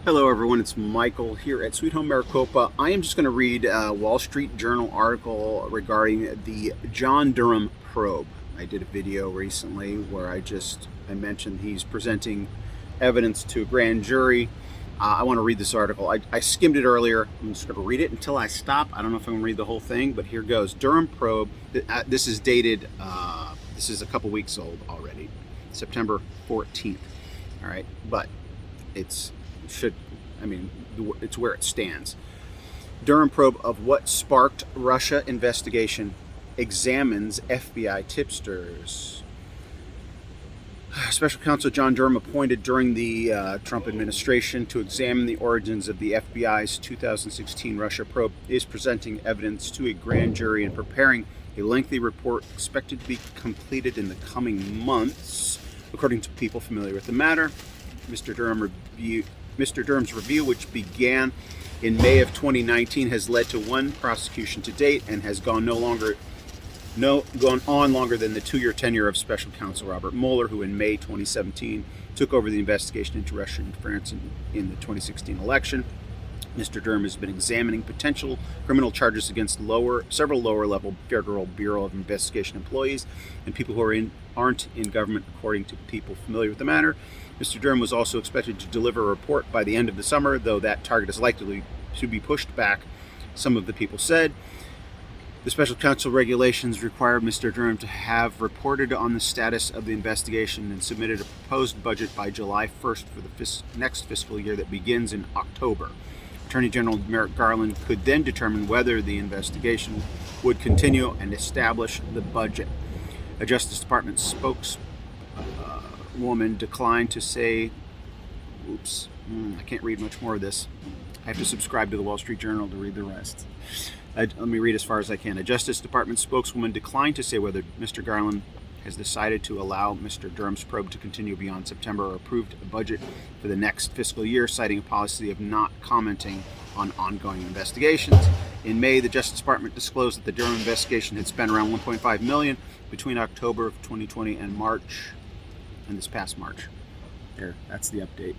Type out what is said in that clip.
Hello everyone, it's Michael here at Sweet Home Maricopa. I am just going to read a Wall Street Journal article regarding the John Durham probe. I did a video recently where I mentioned he's presenting evidence to a grand jury. I want to read this article. I skimmed it earlier. I'm just going to read it until I stop. I don't know if I'm going to read the whole thing, but here goes. Durham probe. This is dated, this is a couple weeks old already, September 14th. All right, but it's where it stands. Durham probe of what sparked Russia investigation examines FBI tipsters. Special counsel John Durham, appointed during the Trump administration to examine the origins of the FBI's 2016 Russia probe, is presenting evidence to a grand jury and preparing a lengthy report expected to be completed in the coming months, according to people familiar with the matter. Mr. Durham's review, which began in May of 2019, has led to one prosecution to date and has gone on longer than the 2-year tenure of Special Counsel Robert Mueller, who in May 2017 took over the investigation into Russian interference in the 2016 election. Mr. Durham has been examining potential criminal charges against several lower-level Federal Bureau of Investigation employees and people who aren't in government, according to people familiar with the matter. Mr. Durham was also expected to deliver a report by the end of the summer, though that target is likely to be pushed back, some of the people said. The special counsel regulations require Mr. Durham to have reported on the status of the investigation and submitted a proposed budget by July 1st for the next fiscal year that begins in October. Attorney General Merrick Garland could then determine whether the investigation would continue and establish the budget. A Justice Department spokeswoman declined to say, I can't read much more of this. I have to subscribe to the Wall Street Journal to read the rest. Let me read as far as I can. A Justice Department spokeswoman declined to say whether Mr. Garland has decided to allow Mr. Durham's probe to continue beyond September or approved a budget for the next fiscal year, citing a policy of not commenting on ongoing investigations. In May, the Justice Department disclosed that the Durham investigation had spent around $1.5 million between October of 2020 and this past March. There, that's the update.